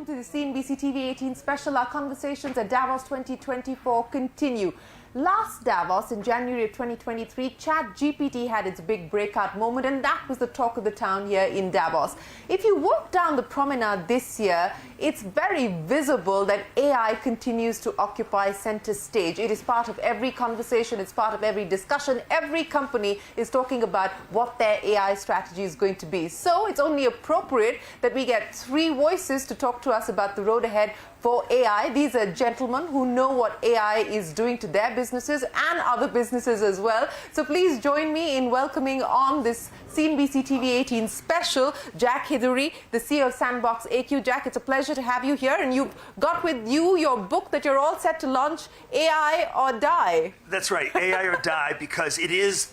welcome to the CNBC TV 18 special. Our conversations at Davos 2024 continue. Last Davos in January of 2023, ChatGPT had its big breakout moment, and that was the talk of the town here in Davos. If you walk down the promenade this year, it's very visible that AI continues to occupy center stage. It is part of every conversation, it's part of every discussion. Every company is talking about what their AI strategy is going to be. So it's only appropriate that we get three voices to talk to us about the road ahead for AI. These are gentlemen who know what AI is doing to their businesses and other businesses as well. So please join me in welcoming on this CNBC TV 18 special, Jack Hidary, the CEO of SandboxAQ. Jack, it's a pleasure to have you here, and you've got with you your book that you're all set to launch, AI or Die. That's right, AI or Die, because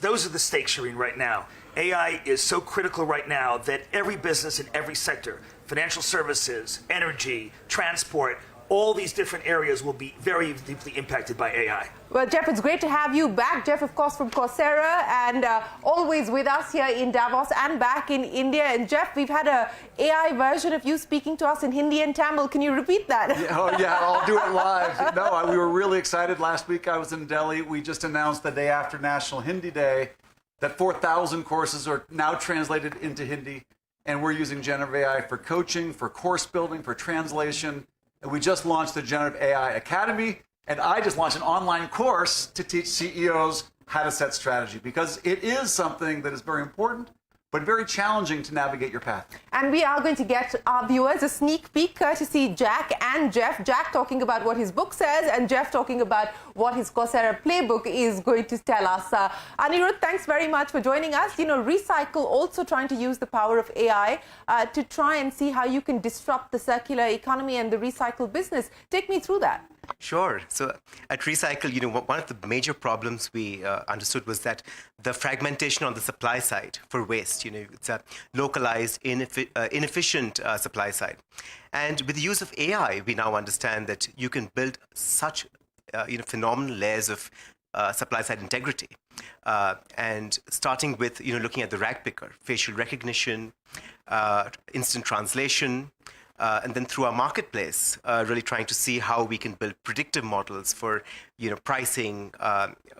those are the stakes, Shareen, right now. AI is so critical right now that every business in every sector, financial services, energy, transport, all these different areas will be very deeply impacted by AI. Well, Jeff, it's great to have you back. Jeff, of course, from Coursera, and always with us here in Davos and back in India. And Jeff, we've had an AI version of you speaking to us in Hindi and Tamil. Can you repeat that? Yeah, I'll do it live. No, we were really excited. Last week I was in Delhi. We just announced the day after National Hindi Day that 4,000 courses are now translated into Hindi. And we're using generative AI for coaching, for course building, for translation. And we just launched the Generative AI Academy. And I just launched an online course to teach CEOs how to set strategy, because it is something that is very important, but very challenging to navigate your path. And we are going to get our viewers a sneak peek courtesy Jack and Jeff. Jack talking about what his book says, and Jeff talking about what his Coursera playbook is going to tell us. Anirudha, thanks very much for joining us. You know, Recykal also trying to use the power of AI to try and see how you can disrupt the circular economy and the recycle business. Take me through that. Sure. So at Recykal, one of the major problems we understood was that the fragmentation on the supply side for waste, it's a localized, inefficient supply side. And with the use of AI, we now understand that you can build such phenomenal layers of supply side integrity. And starting with, looking at the rag picker, facial recognition, instant translation, and then through our marketplace, really trying to see how we can build predictive models for, pricing,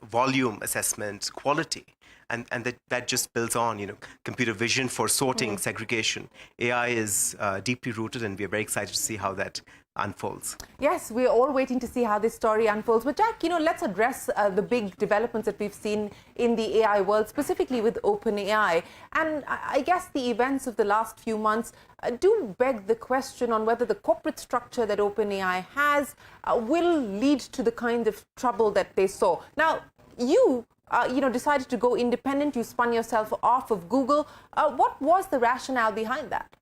volume assessment, quality. And that just builds on, computer vision for sorting, segregation. AI is deeply rooted, and we're very excited to see how that unfolds. Yes, we're all waiting to see how this story unfolds. But Jack, let's address the big developments that we've seen in the AI world, specifically with OpenAI. And I guess the events of the last few months do beg the question on whether the corporate structure that OpenAI has will lead to the kind of trouble that they saw. Now, you decided to go independent. You spun yourself off of Google. What was the rationale behind that?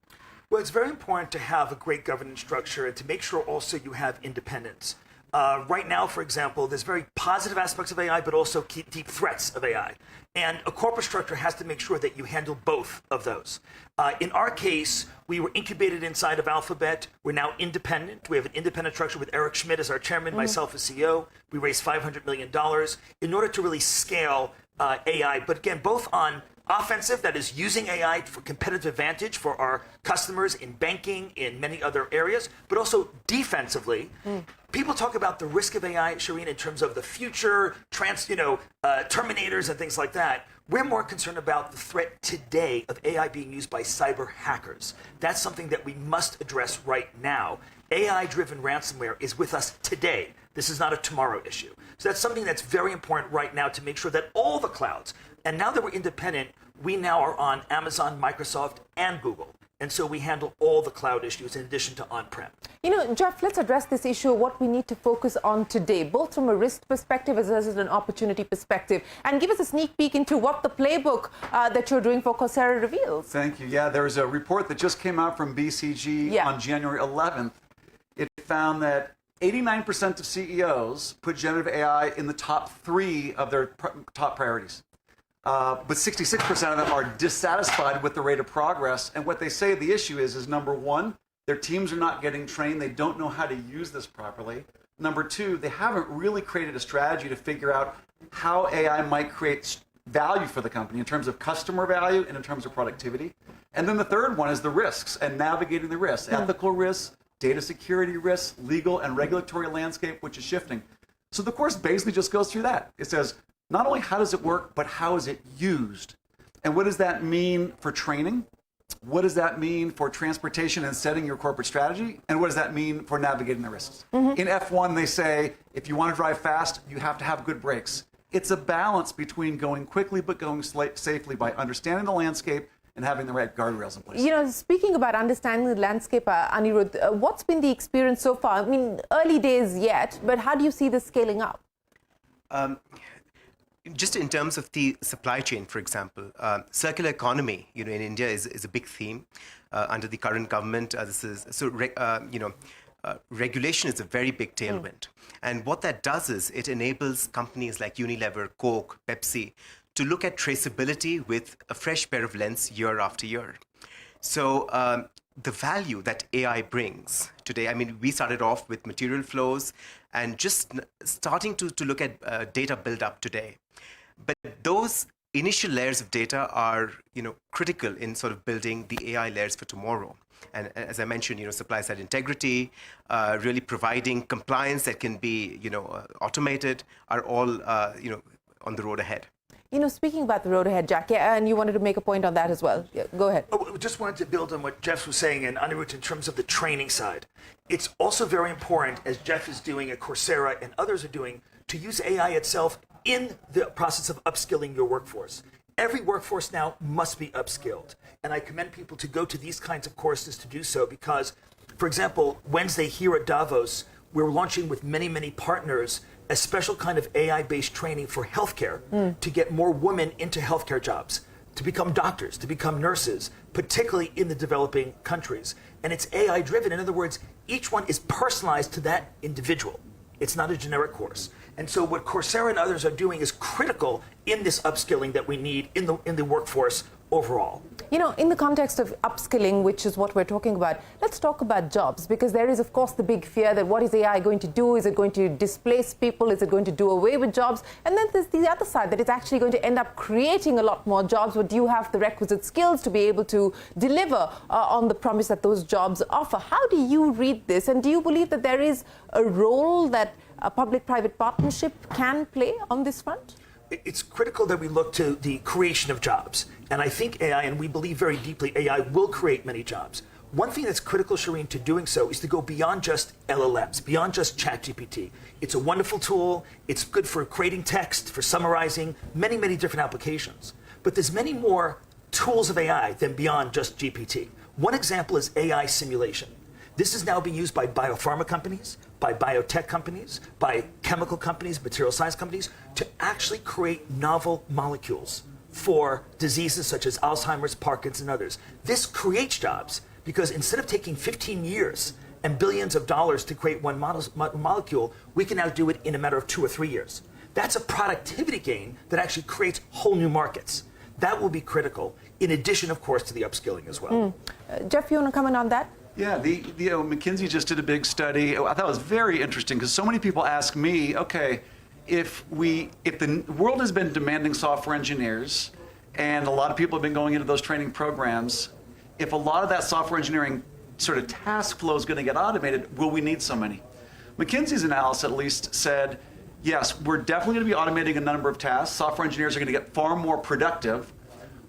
Well, it's very important to have a great governance structure and to make sure also you have independence. Right now, for example, there's very positive aspects of AI, but also deep threats of AI. And a corporate structure has to make sure that you handle both of those. In our case, we were incubated inside of Alphabet. We're now independent. We have an independent structure with Eric Schmidt as our chairman, myself as CEO. We raised $500 million in order to really scale AI, but again, both on offensive, that is using AI for competitive advantage for our customers in banking, in many other areas, but also defensively. People talk about the risk of AI, Shareen, in terms of the future, terminators and things like that. We're more concerned about the threat today of AI being used by cyber hackers. That's something that we must address right now. AI-driven ransomware is with us today. This is not a tomorrow issue. So that's something that's very important right now to make sure that all the clouds, and now that we're independent, we now are on Amazon, Microsoft, and Google. And so we handle all the cloud issues in addition to on-prem. Jeff, let's address this issue, what we need to focus on today, both from a risk perspective as well as an opportunity perspective. And give us a sneak peek into what the playbook that you're doing for Coursera reveals. Thank you. Yeah, there was a report that just came out from BCG on January 11th. It found that 89% of CEOs put generative AI in the top 3 of their top priorities. But 66% of them are dissatisfied with the rate of progress. And what they say the issue is number one, their teams are not getting trained. They don't know how to use this properly. Number two, they haven't really created a strategy to figure out how AI might create value for the company in terms of customer value and in terms of productivity. And then the third one is the risks and navigating the risks, ethical risks, data security risks, legal and regulatory landscape, which is shifting. So the course basically just goes through that. It says, not only how does it work, but how is it used? And what does that mean for training? What does that mean for transportation and setting your corporate strategy? And what does that mean for navigating the risks? In F1, they say, if you want to drive fast, you have to have good brakes. It's a balance between going quickly but going safely by understanding the landscape and having the right guardrails in place. You know, speaking about understanding the landscape, Anirudha, what's been the experience so far? I mean, early days yet, but how do you see this scaling up? Just in terms of the supply chain, for example, circular economy, in India is a big theme under the current government. Regulation is a very big tailwind. And what that does is it enables companies like Unilever, Coke, Pepsi to look at traceability with a fresh pair of lens year after year. So the value that AI brings today, I mean, we started off with material flows and just starting to look at data build-up today. But those initial layers of data are, critical in sort of building the AI layers for tomorrow. And as I mentioned, supply-side integrity, really providing compliance that can be, automated are all, on the road ahead. Speaking about the road ahead, Jack, and you wanted to make a point on that as well. Yeah, go ahead. I just wanted to build on what Jeff was saying, and Anirudha, in terms of the training side. It's also very important, as Jeff is doing at Coursera and others are doing, to use AI itself in the process of upskilling your workforce. Every workforce now must be upskilled. And I commend people to go to these kinds of courses to do so because, for example, Wednesday here at Davos, we're launching with many, many partners a special kind of AI-based training for healthcare to get more women into healthcare jobs, to become doctors, to become nurses, particularly in the developing countries. And it's AI-driven. In other words, each one is personalized to that individual. It's not a generic course. And so what Coursera and others are doing is critical in this upskilling that we need in the workforce overall. In the context of upskilling, which is what we're talking about, let's talk about jobs, because there is, of course, the big fear that what is AI going to do? Is it going to displace people? Is it going to do away with jobs? And then there's the other side, that it's actually going to end up creating a lot more jobs, but do you have the requisite skills to be able to deliver on the promise that those jobs offer? How do you read this? And do you believe that there is a role that a public-private partnership can play on this front? It's critical that we look to the creation of jobs. And I think AI, and we believe very deeply, AI will create many jobs. One thing that's critical, Shareen, to doing so is to go beyond just LLMs, beyond just ChatGPT. It's a wonderful tool. It's good for creating text, for summarizing, many, many different applications. But there's many more tools of AI than beyond just GPT. One example is AI simulation. This is now being used by biopharma companies, by biotech companies, by chemical companies, material science companies, to actually create novel molecules for diseases such as Alzheimer's, Parkinson's, and others. This creates jobs because instead of taking 15 years and billions of dollars to create one molecule, we can now do it in a matter of 2 or 3 years. That's a productivity gain that actually creates whole new markets. That will be critical, in addition, of course, to the upskilling as well. Jeff, you want to comment on that? Yeah, McKinsey just did a big study. I thought it was very interesting because so many people ask me, okay, if the world has been demanding software engineers and a lot of people have been going into those training programs, if a lot of that software engineering sort of task flow is going to get automated, will we need so many? McKinsey's analysis at least said, yes, we're definitely going to be automating a number of tasks. Software engineers are going to get far more productive.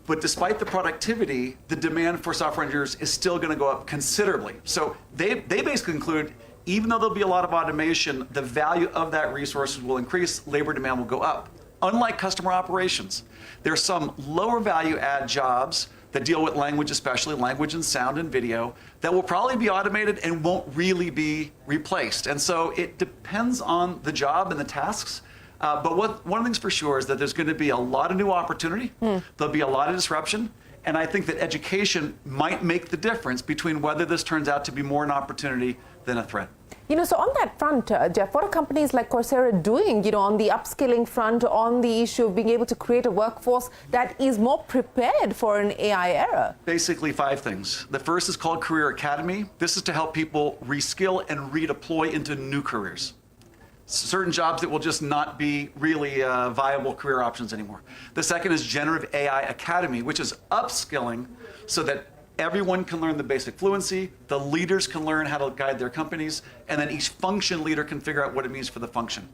But despite the productivity, the demand for software engineers is still going to go up considerably. So they basically conclude, even though there'll be a lot of automation, the value of that resource will increase, labor demand will go up. Unlike customer operations, there are some lower value add jobs that deal with language, especially language and sound and video, that will probably be automated and won't really be replaced. And so it depends on the job and the tasks. But one of the things for sure is that there's going to be a lot of new opportunity. There'll be a lot of disruption. And I think that education might make the difference between whether this turns out to be more an opportunity than a threat. So on that front, Jeff, what are companies like Coursera doing, on the upskilling front, on the issue of being able to create a workforce that is more prepared for an AI era? Basically 5 things. The first is called Career Academy. This is to help people reskill and redeploy into new careers. Certain jobs that will just not be really viable career options anymore. The second is Generative AI Academy, which is upskilling so that everyone can learn the basic fluency, the leaders can learn how to guide their companies, and then each function leader can figure out what it means for the function.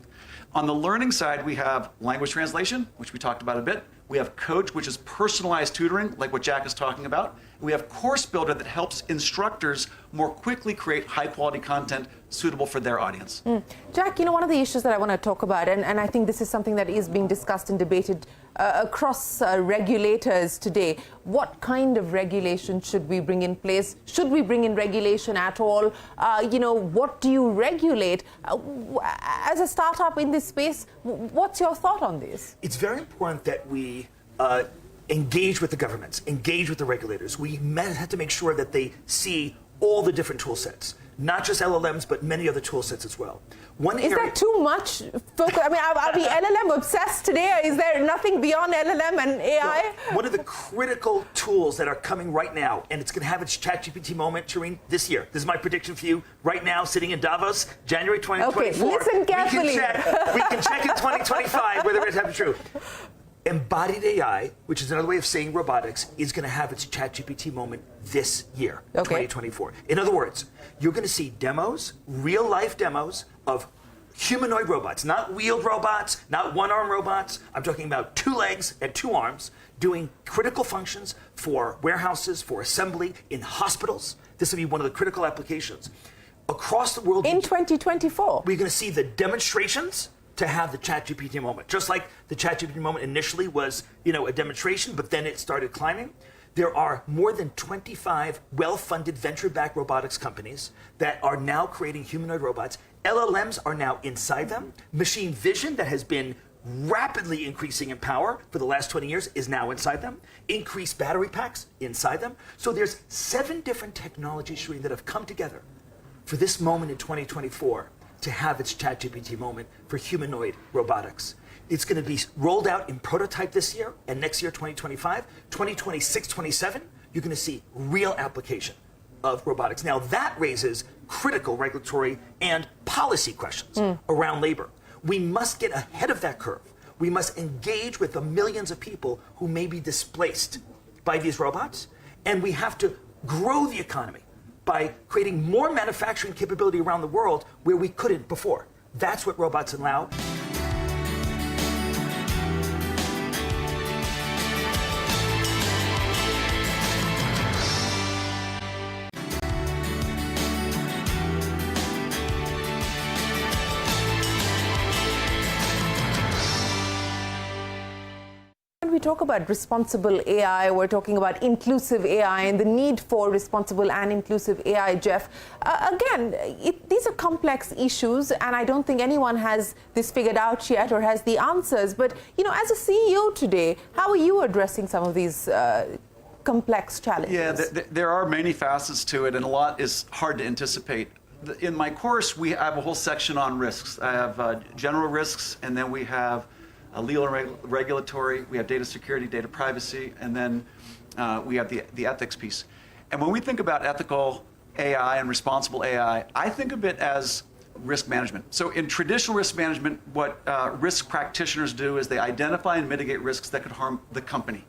On the learning side, we have language translation, which we talked about a bit. We have Coach, which is personalized tutoring, like what Jack is talking about. We have Course Builder that helps instructors more quickly create high-quality content suitable for their audience. Jack, one of the issues that I want to talk about, and I think this is something that is being discussed and debated across regulators today. What kind of regulation should we bring in place? Should we bring in regulation at all? What do you regulate? As a startup in this space, what's your thought on this? It's very important that we engage with the governments, engage with the regulators. We have to make sure that they see all the different tool sets, not just LLMs, but many other tool sets as well. Is that too much focus? I mean, are we LLM obsessed today? Is there nothing beyond LLM and AI? Well, one of the critical tools that are coming right now, and it's going to have its ChatGPT moment, Shareen, this year. This is my prediction for you right now, sitting in Davos, January 2024. Okay, listen carefully. We can check in 2025 whether it's happening true. Embodied AI, which is another way of saying robotics, is going to have its ChatGPT moment this year, 2024. In other words, you're going to see demos, real-life demos of humanoid robots, not wheeled robots, not one-arm robots. I'm talking about 2 legs and 2 arms doing critical functions for warehouses, for assembly, in hospitals. This will be one of the critical applications. Across the world. In 2024. We're going to see the demonstrations to have the ChatGPT moment. Just like the ChatGPT moment initially was, a demonstration, but then it started climbing. There are more than 25 well-funded venture-backed robotics companies that are now creating humanoid robots. LLMs are now inside them. Machine vision that has been rapidly increasing in power for the last 20 years is now inside them. Increased battery packs inside them. So there's 7 different technologies, Shareen, that have come together for this moment in 2024 to have its ChatGPT moment for humanoid robotics. It's going to be rolled out in prototype this year, and next year, 2025, 2026, 27, you're going to see real application of robotics. Now, that raises critical regulatory and policy questions around labor. We must get ahead of that curve. We must engage with the millions of people who may be displaced by these robots, and we have to grow the economy by creating more manufacturing capability around the world where we couldn't before. That's what robots allow. When we talk about responsible AI, we're talking about inclusive AI and the need for responsible and inclusive AI, Jeff. Again, these are complex issues, and I don't think anyone has this figured out yet or has the answers. But, as a CEO today, how are you addressing some of these complex challenges? Yeah, there are many facets to it, and a lot is hard to anticipate. In my course, we have a whole section on risks. I have general risks, and then we have legal and regulatory, we have data security, data privacy, and then we have the ethics piece. And when we think about ethical AI and responsible AI, I think of it as risk management. So in traditional risk management, what risk practitioners do is they identify and mitigate risks that could harm the company.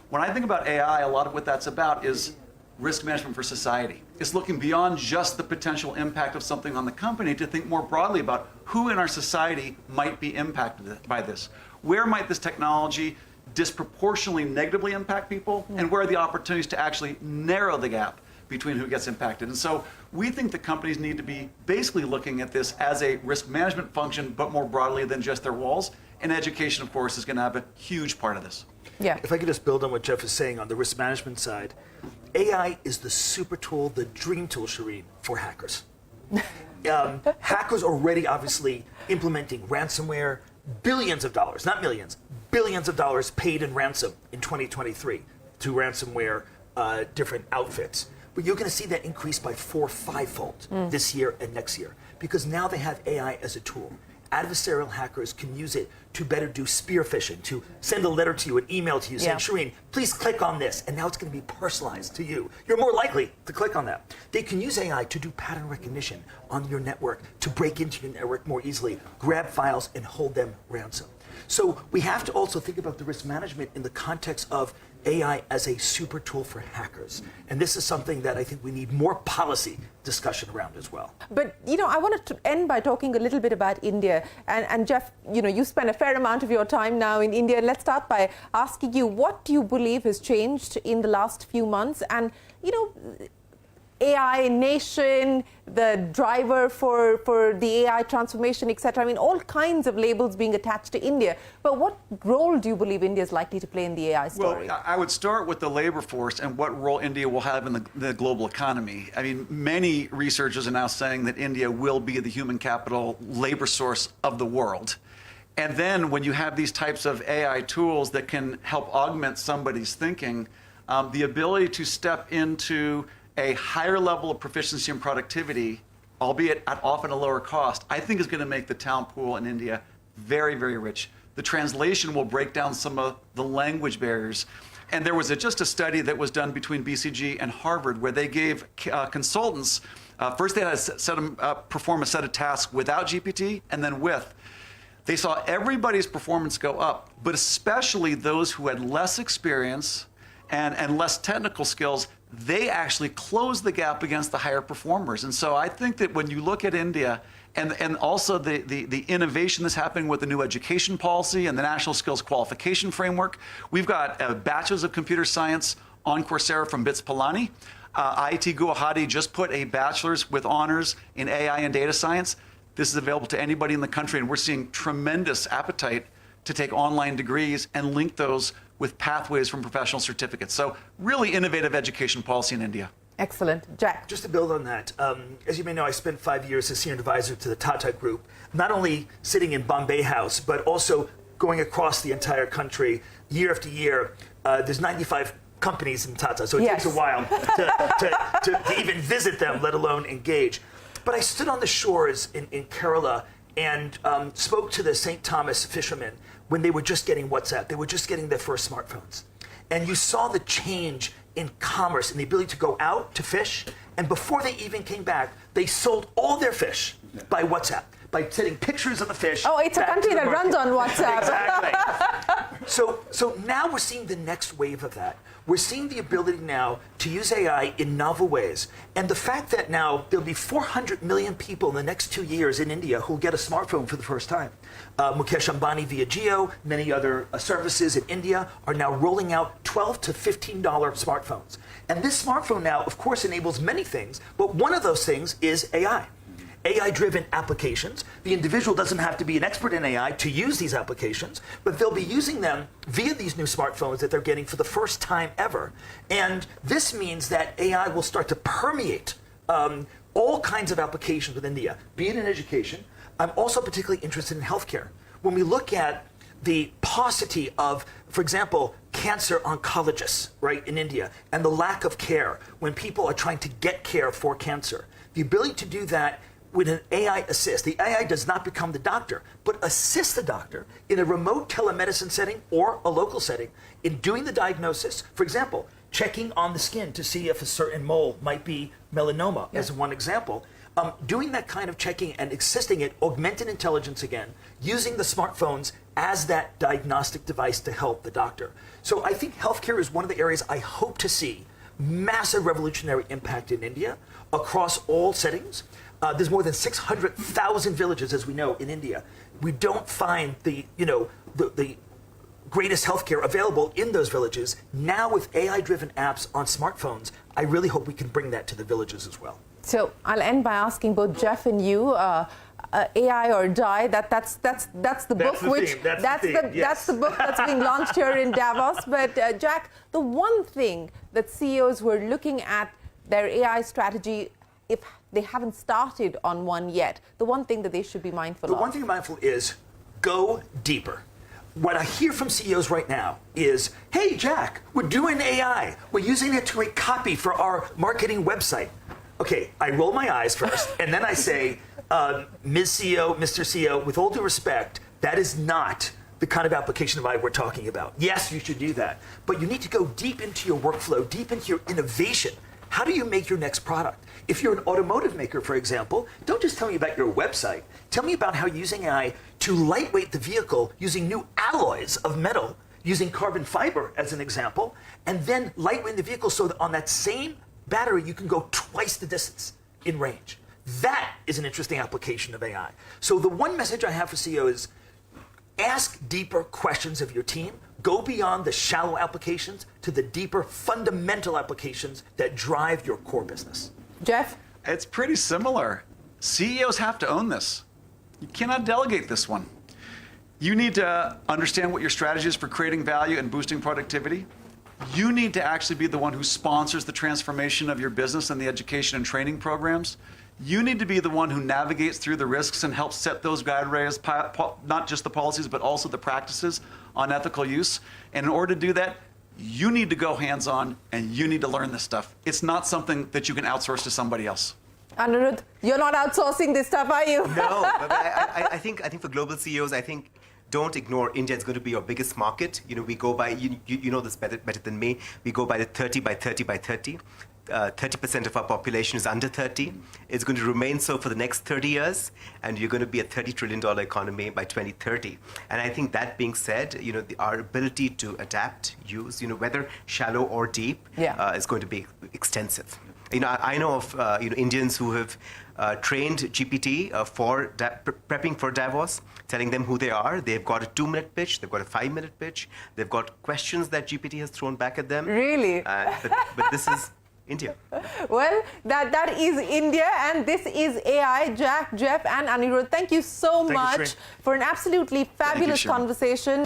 When I think about AI, a lot of what that's about is risk management for society. It's looking beyond just the potential impact of something on the company to think more broadly about who in our society might be impacted by this. Where might this technology disproportionately negatively impact people, and where are the opportunities to actually narrow the gap between who gets impacted? And so we think that companies need to be basically looking at this as a risk management function, but more broadly than just their walls. And education, of course, is going to have a huge part of this. Yeah. If I could just build on what Jeff is saying on the risk management side, AI is the super tool, the dream tool, Shareen, for hackers. Hackers already obviously implementing ransomware, billions of dollars, not millions, billions of dollars paid in ransom in 2023 to ransomware different outfits. But you're going to see that increase by 4- or 5-fold this year and next year, because now they have AI as a tool. Adversarial hackers can use it to better do spear phishing, to send a letter to you, an email to you saying, Shareen, please click on this, and now it's going to be personalized to you. You're more likely to click on that. They can use AI to do pattern recognition on your network, to break into your network more easily, grab files and hold them ransom. So we have to also think about the risk management in the context of AI as a super tool for hackers. And this is something that I think we need more policy discussion around as well. But, I wanted to end by talking a little bit about India. And Jeff, you spend a fair amount of your time now in India. Let's start by asking you, what do you believe has changed in the last few months? And, AI nation, the driver for the AI transformation, etc. I mean, all kinds of labels being attached to India. But what role do you believe India is likely to play in the AI story? Well, I would start with the labor force and what role India will have in the global economy. I mean, many researchers are now saying that India will be the human capital labor source of the world. And then when you have these types of AI tools that can help augment somebody's thinking, the ability to step into a higher level of proficiency and productivity, albeit at often a lower cost, I think is going to make the talent pool in India very, very rich. The translation will break down some of the language barriers. And there was just a study that was done between BCG and Harvard where they gave consultants, first they had to perform a set of tasks without GPT and then with. They saw everybody's performance go up, but especially those who had less experience and less technical skills, they actually closed the gap against the higher performers. And so I think that when you look at India and also the innovation that's happening with the new education policy and the National Skills Qualification Framework, we've got a Bachelor's of Computer Science on Coursera from BITS Pilani. IIT Guwahati just put a bachelor's with honors in AI and data science. This is available to anybody in the country, and we're seeing tremendous appetite to take online degrees and link those with pathways from professional certificates. So really innovative education policy in India. Excellent. Jack? Just to build on that, as you may know, I spent 5 years as senior advisor to the Tata Group, not only sitting in Bombay House, but also going across the entire country year after year. There's 95 companies in Tata, so it takes a while to even visit them, let alone engage. But I stood on the shores in Kerala and spoke to the St. Thomas fishermen when they were just getting WhatsApp. They were just getting their first smartphones. And you saw the change in commerce and the ability to go out to fish. And before they even came back, they sold all their fish by WhatsApp, by sending pictures of the fish. Oh, it's a country that runs on WhatsApp. Exactly. So now we're seeing the next wave of that. We're seeing the ability now to use AI in novel ways. And the fact that now there'll be 400 million people in the next 2 years in India who'll get a smartphone for the first time. Mukesh Ambani via Jio, many other services in India are now rolling out $12 to $15 smartphones. And this smartphone now, of course, enables many things, but one of those things is AI. AI-driven applications. The individual doesn't have to be an expert in AI to use these applications, but they'll be using them via these new smartphones that they're getting for the first time ever. And this means that AI will start to permeate all kinds of applications within India, be it in education. I'm also particularly interested in healthcare. When we look at the paucity of, for example, cancer oncologists, right, in India, and the lack of care when people are trying to get care for cancer, the ability to do that with an AI assist. The AI does not become the doctor, but assists the doctor in a remote telemedicine setting or a local setting in doing the diagnosis. For example, checking on the skin to see if a certain mole might be melanoma, as one example. Doing that kind of checking and assisting it, augmented intelligence again, using the smartphones as that diagnostic device to help the doctor. So I think healthcare is one of the areas I hope to see massive revolutionary impact in India across all settings. There's more than 600,000 villages, as we know, in India. We don't find the greatest healthcare available in those villages. Now with AI-driven apps on smartphones, I really hope we can bring that to the villages as well. So I'll end by asking both Jeff and you, AI or die. That's the book. That's the book that's being launched here in Davos. But Jack, the one thing that CEOs were looking at their AI strategy, if they haven't started on one yet, the one thing that they should be mindful of. The one thing mindful is go deeper. What I hear from CEOs right now is, hey, Jack, we're doing AI. We're using it to create copy for our marketing website. Okay, I roll my eyes first, and then I say, Ms. CEO, Mr. CEO, with all due respect, that is not the kind of application of AI we're talking about. Yes, you should do that, but you need to go deep into your workflow, deep into your innovation, how do you make your next product? If you're an automotive maker, for example, don't just tell me about your website. Tell me about how you're using AI to lightweight the vehicle using new alloys of metal, using carbon fiber as an example, and then lightweight the vehicle so that on that same battery you can go twice the distance in range. That is an interesting application of AI. So the one message I have for CEO is ask deeper questions of your team. Go beyond the shallow applications to the deeper fundamental applications that drive your core business. Jeff? It's pretty similar. CEOs have to own this. You cannot delegate this one. You need to understand what your strategy is for creating value and boosting productivity. You need to actually be the one who sponsors the transformation of your business and the education and training programs. You need to be the one who navigates through the risks and helps set those guide rails, not just the policies, but also the practices on ethical use. And in order to do that, you need to go hands-on and you need to learn this stuff. It's not something that you can outsource to somebody else. Anirudha, you're not outsourcing this stuff, are you? No, but I think for global CEOs, I think don't ignore India is going to be your biggest market. You know, we go by, you know this better than me, we go by the 30 by 30 by 30. 30% of our population is under 30. It's going to remain so for the next 30 years, and you're going to be a $30 trillion economy by 2030. And I think that being said, you know, our ability to adapt, use, you know, whether shallow or deep, is going to be extensive. You know, I know of Indians who have trained GPT for prepping for Davos, telling them who they are. They've got a 2-minute pitch. They've got a 5-minute pitch. They've got questions that GPT has thrown back at them. Really? But this is India. Well, that is India, and this is AI. Jack, Jeff, and Anirudha, thank you so much for an absolutely fabulous conversation.